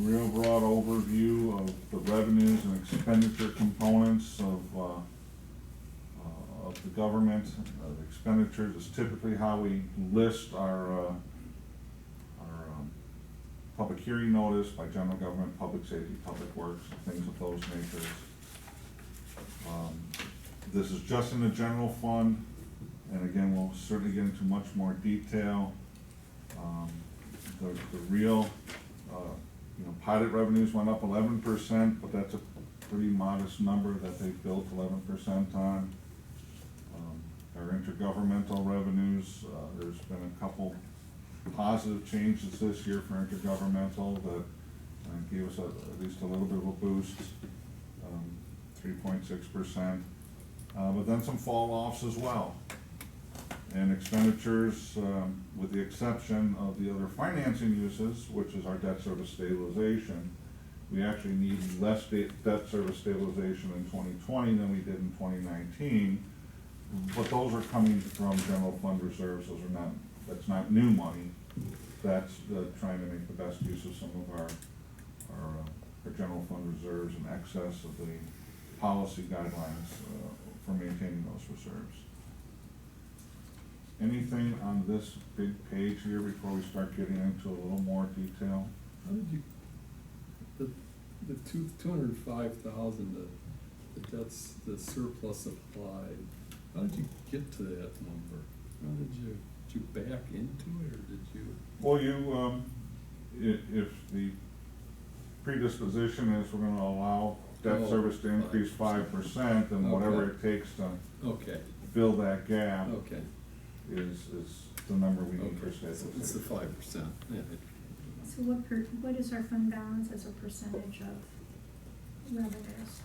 real broad overview of the revenues and expenditure components of the government. The expenditures is typically how we list our public hearing notice by general government, public safety, public works, things of those natures. This is just in the general fund, and again, we'll certainly get into much more detail. The real, pilot revenues went up 11%, but that's a pretty modest number that they built 11% on. Our intergovernmental revenues, there's been a couple positive changes this year for intergovernmental that gave us at least a little bit of a boost, 3.6%, but then some fall offs as well. And expenditures, with the exception of the other financing uses, which is our debt service stabilization, we actually need less debt service stabilization in 2020 than we did in 2019. But those are coming from general fund reserves. Those are not, that's not new money. That's trying to make the best use of some of our general fund reserves in excess of the policy guidelines for maintaining those reserves. Anything on this big page here before we start getting into a little more detail? How did you, the 205,000, that's the surplus applied, how did you get to that number? How did you back into it, or did you? Well, if the predisposition is we're gonna allow debt service to increase 5%, then whatever it takes to fill that gap is the number we need for stabilization. It's the 5%, yeah. So what is our fund balance as a percentage of revenues?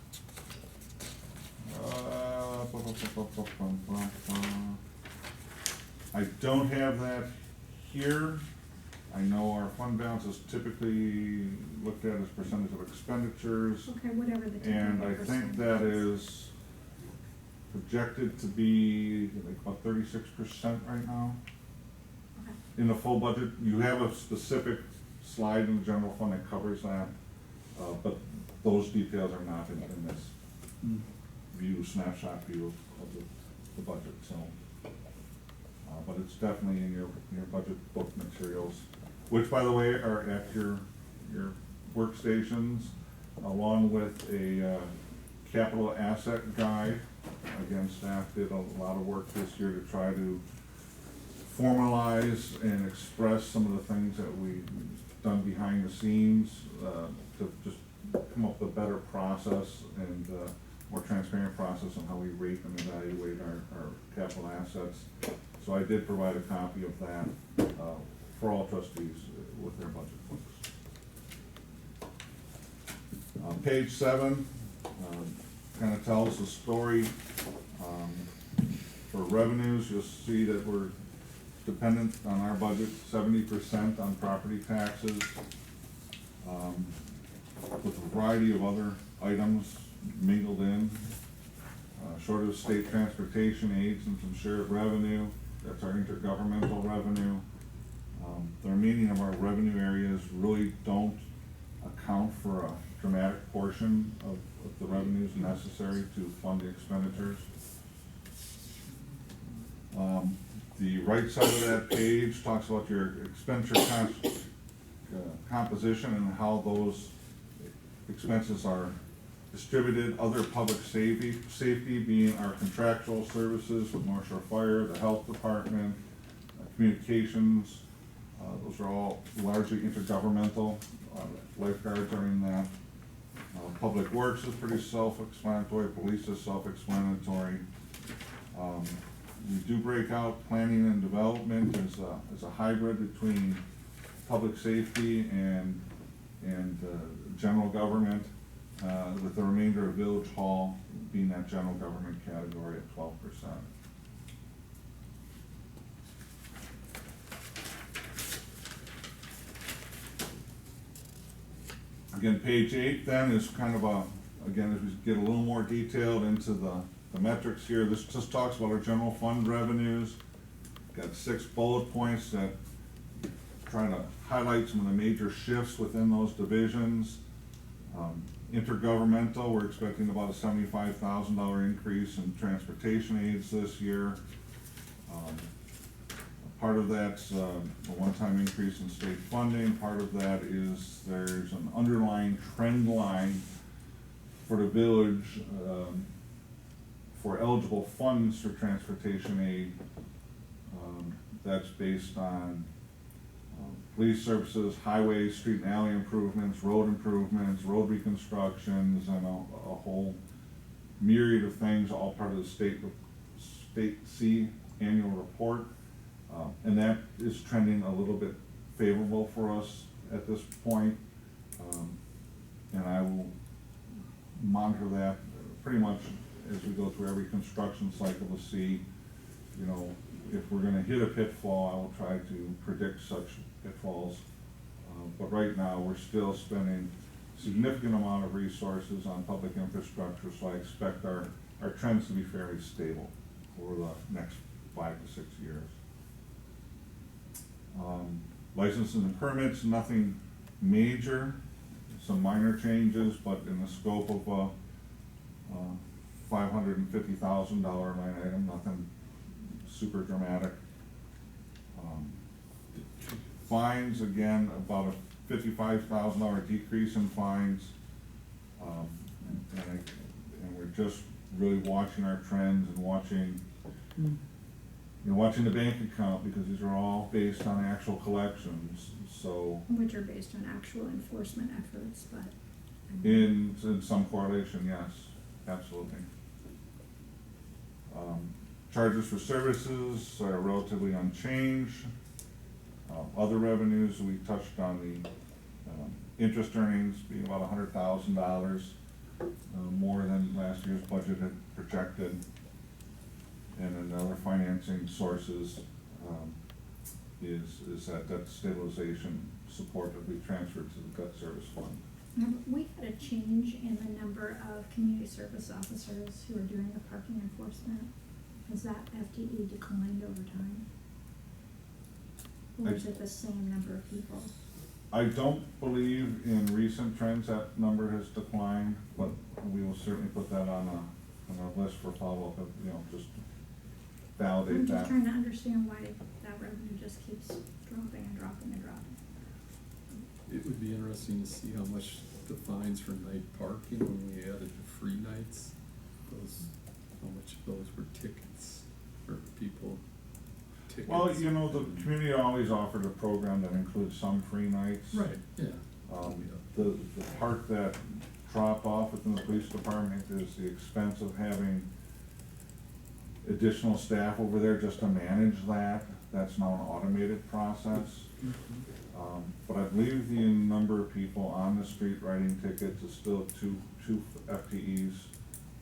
I don't have that here. I know our fund balance is typically looked at as percentage of expenditures. Okay, whatever the And I think that is projected to be like about 36% right now. Okay. In the full budget, you have a specific slide in the general fund that covers that, but those details are not in this snapshot view of the budget, so. But it's definitely in your budget book materials, which, by the way, are at your workstations, along with a capital asset guide. Again, staff did a lot of work this year to try to formalize and express some of the things that we've done behind the scenes, to just come up with a better process and more transparent process on how we rate and evaluate our capital assets. So I did provide a copy of that for all trustees with their budget books. Page 7 kind of tells the story. For revenues, you'll see that we're dependent on our budget 70% on property taxes, with a variety of other items mingled in, short of state transportation aids and some shared revenue. That's our intergovernmental revenue. The remaining of our revenue areas really don't account for a dramatic portion of the revenues necessary to fund the expenditures. The right side of that page talks about your expenditure composition and how those expenses are distributed. Other public safety being our contractual services with North Shore Fire, the health department, communications. Those are all largely intergovernmental. Lifeguards are in that. Public works is pretty self-explanatory. Police is self-explanatory. We do break out planning and development as a hybrid between public safety and general government, with the remainder of Village Hall being that general government category at 12%. Again, page 8 then is kind of again, as we get a little more detailed into the metrics here, this just talks about our general fund revenues. Got 6 bullet points that trying to highlight some of the major shifts within those divisions. Intergovernmental, we're expecting about a $75,000 increase in transportation aids this year. Part of that's a one-time increase in state funding. Part of that is there's an underlying trend line for the village for eligible funds for transportation aid. That's based on police services, highways, street and alley improvements, road reconstructions, and a whole myriad of things, all part of the state C annual report. And that is trending a little bit favorable for us at this point. And I will monitor that pretty much as we go through every construction cycle to see, you know, if we're gonna hit a pitfall. I will try to predict such pitfalls. But right now, we're still spending significant amount of resources on public infrastructure, so I expect our trends to be fairly stable for the next 5 to 6 years. Licenses and permits, nothing major, some minor changes, but in the scope of a $550,000 line item, nothing super dramatic. Fines, again, about a $55,000 decrease in fines. And we're just really watching our trends and watching the bank account, because these are all based on actual collections, so. Which are based on actual enforcement efforts, but. In some correlation, yes, absolutely. Charges for services are relatively unchanged. Other revenues, we touched on the interest earnings being about $100,000 more than last year's budget had projected. And then other financing sources is that debt stabilization support that we transferred to the debt service fund. We had a change in the number of community service officers who are doing the parking enforcement. Has that FTE declined over time? Or is it the same number of people? I don't believe in recent trends that number has declined, but we will certainly put that on a list for follow-up, you know, just validate I'm that. just trying to understand why that revenue just keeps dropping and dropping and dropping. It would be interesting to see how much the fines for night parking when we added the free nights, how much of those were tickets for people. Tickets. Well, you know, the community always offered a program that includes some free nights. Right, yeah. The part that dropped off within the police department is the expense of having additional staff over there just to manage that. That's now an automated process. But I believe the number of people on the street writing tickets is still two FTEs,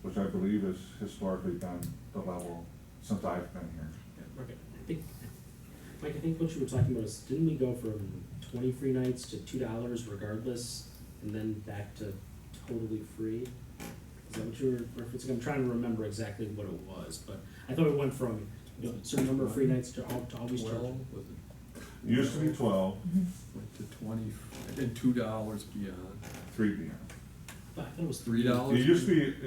which I believe has historically been the level since I've been here. Yeah, okay. Mike, I think what you were talking about is, didn't we go from 20 free nights to $2 regardless, and then back to totally free? Is that what you were referencing? I'm trying to remember exactly what it was, but I thought it went from, you know, a certain number of free nights to always charge. 12, was it? It used to be 12, Went to 20, and $2 beyond. 3 beyond. I thought it was $3. It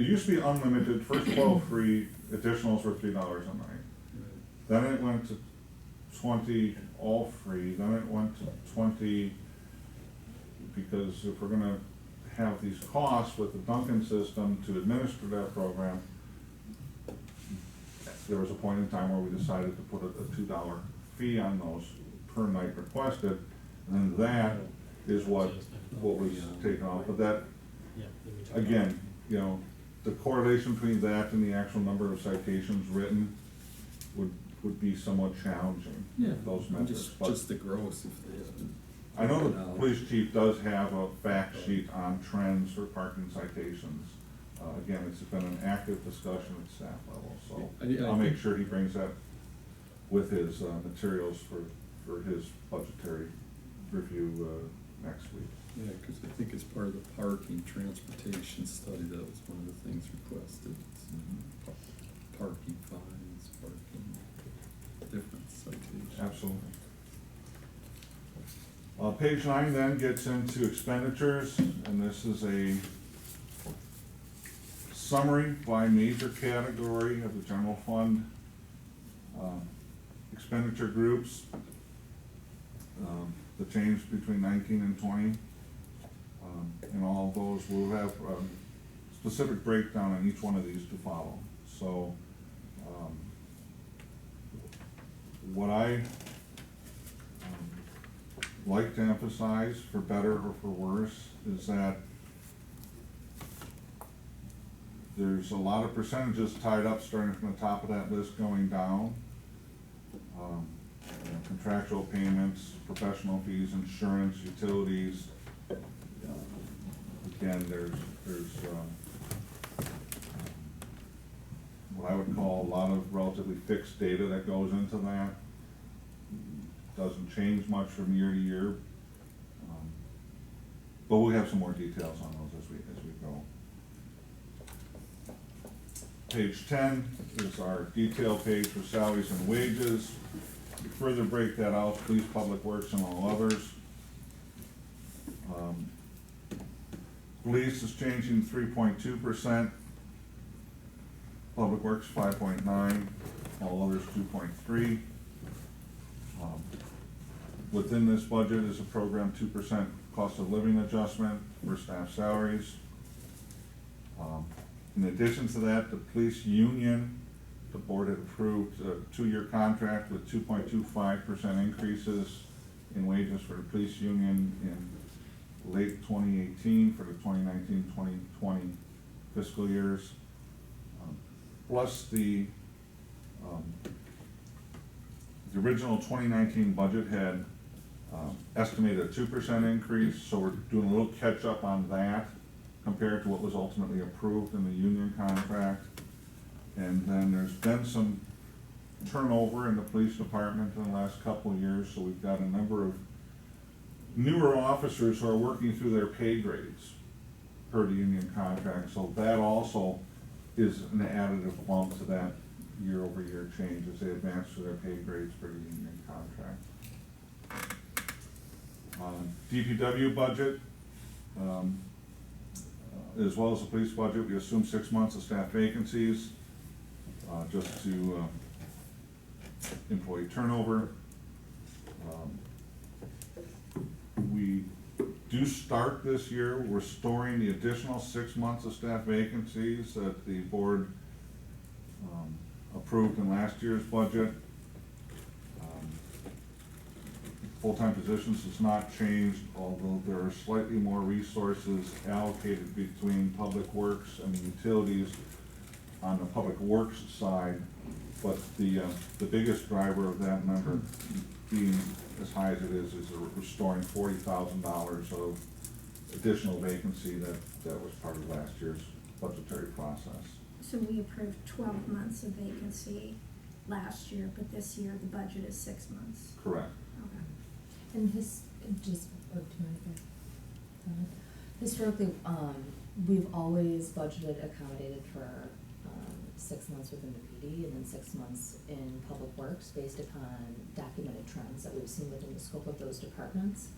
used to be unlimited, first 12 free, additionals were $3 a night. Right. Then it went to 20 all free, then it went to 20, because if we're gonna have these costs with the Duncan system to administer that program, there was a point in time where we decided to put a $2 fee on those per night requested, and then that is what was taken off. But that, Yeah, then we talked again, you know, the correlation between that and the actual number of citations written would be somewhat challenging, Yeah, those metrics. But just the gross if they haven't. I know the police chief does have a fact sheet on trends for parking citations. Again, it's been an active discussion at staff level, so I'll make sure he brings that with his materials for his budgetary review next week. Yeah, because I think as part of the parking transportation study, that was one of the things requested. Parking fines, parking, different citations. Absolutely. Page 9 then gets into expenditures, and this is a summary by major category of the general fund expenditure groups. The change between 19 and 20. And all of those will have specific breakdown on each one of these to follow. So what I like to emphasize, for better or for worse, is that there's a lot of percentages tied up starting from the top of that list going down. Contractual payments, professional fees, insurance, utilities. Again, there's what I would call a lot of relatively fixed data that goes into that. Doesn't change much from year to year. But we'll have some more details on those as we go. Page 10 is our detail page for salaries and wages. We further break that out, police, public works, and all others. Police is changing 3.2%, public works 5.9%, all others 2.3%. Within this budget is a program 2% cost of living adjustment for staff salaries. In addition to that, the police union, the board had approved a 2-year contract with 2.25% increases in wages for the police union in late 2018 for the 2019-2020 fiscal years. Plus the original 2019 budget had estimated a 2% increase, so we're doing a little catch up on that compared to what was ultimately approved in the union contract. And then there's been some turnover in the police department in the last couple of years, so we've got a number of newer officers who are working through their pay grades per the union contract, so that also is an additive bump to that year-over-year change as they advance through their pay grades per the union contract. DPW budget, as well as the police budget, we assume 6 months of staff vacancies, just to employee turnover. We do start this year restoring the additional 6 months of staff vacancies that the board approved in last year's budget. Full-time positions has not changed, although there are slightly more resources allocated between public works and the utilities on the public works side. But the biggest driver of that number being as high as it is restoring $40,000 of additional vacancy that was part of last year's budgetary process. So we approved 12 months of vacancy last year, but this year the budget is 6 months. Correct. Okay. And historically, we've always budgeted accommodated for 6 months within the PD and then 6 months in public works based upon documented trends that we've seen within the scope of those departments.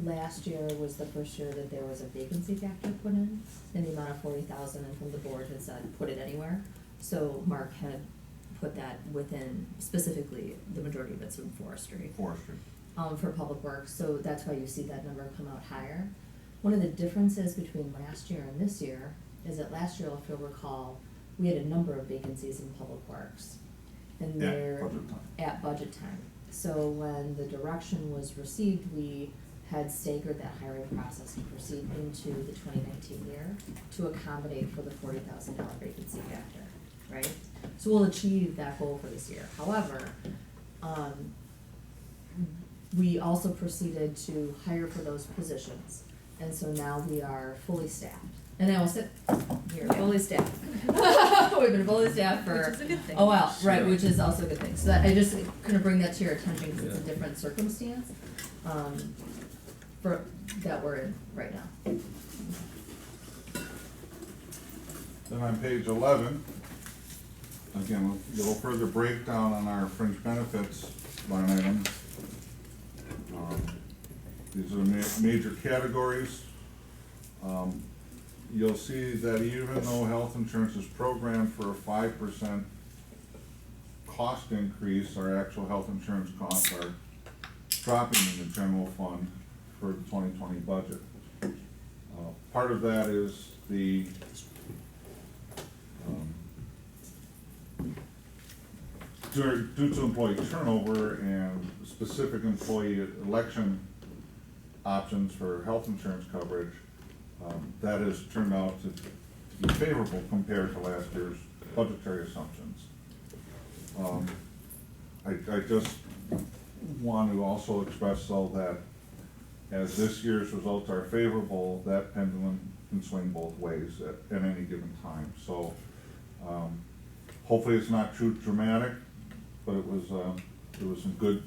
Last year was the first year that there was a vacancy factor put in the amount of $40,000, and from the board had said put it anywhere. So Mark had put that within, specifically the majority of it's in forestry. For public works, so that's why you see that number come out higher. One of the differences between last year and this year is that last year, if you'll recall, we had a number of vacancies in public works. And they're at budget time. So when the direction was received, we had staggered that hiring process to proceed into the 2019 year to accommodate for the $40,000 vacancy factor, right? So we'll achieve that goal for this year. However, we also proceeded to hire for those positions. And so now we are fully staffed. And I will sit here, fully staffed. We've been fully staffed for Which is a good thing. a while, right, which is also a good thing. So that, I just kind of bring that to your attention because it's a different circumstance for, that we're in right now. Then on page 11, again, a little further breakdown on our fringe benefits line item. These are the major categories. You'll see that even though health insurance is programmed for a 5% cost increase, our actual health insurance costs are dropping in the general fund for the 2020 budget. Part of that is the due to employee turnover and specific employee election options for health insurance coverage, that has turned out to be favorable compared to last year's budgetary assumptions. I just want to also express though that as this year's results are favorable, that pendulum can swing both ways at any given time. So hopefully it's not too dramatic, but it was some good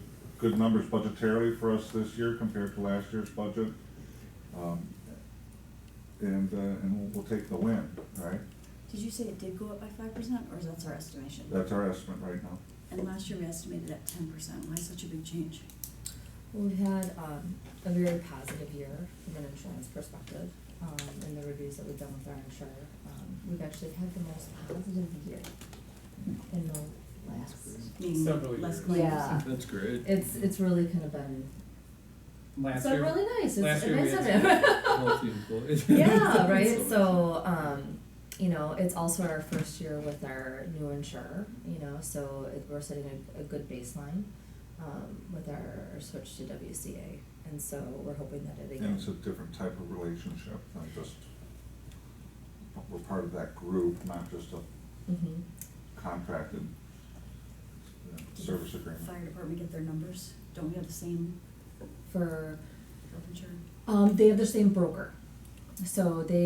numbers budgetarily for us this year compared to last year's budget. And we'll take the win, right? Did you say it did go up by 5%, or is that our estimation? That's our estimate right now. And last year we estimated at 10%. Why such a big change? Well, we've had a very positive year from an insurance perspective, in the reviews that we've done with our insurer. We've actually had the most positive year in the last. Meaning Several less years. claims. Yeah. That's great. It's really kind of been, Last so year, really nice, last it's year we nice of had him. Healthy employees. Yeah, right, So- so, you know, it's also our first year with our new insurer, you know, so we're setting a good baseline, with our switch to WCA, and so we're hoping that it again. And it's a different type of relationship than just, we're part of that group, not just a Mhm. contracted service agreement. Fire department get their numbers? Don't we have the same For, health insurance? they have the same broker, so they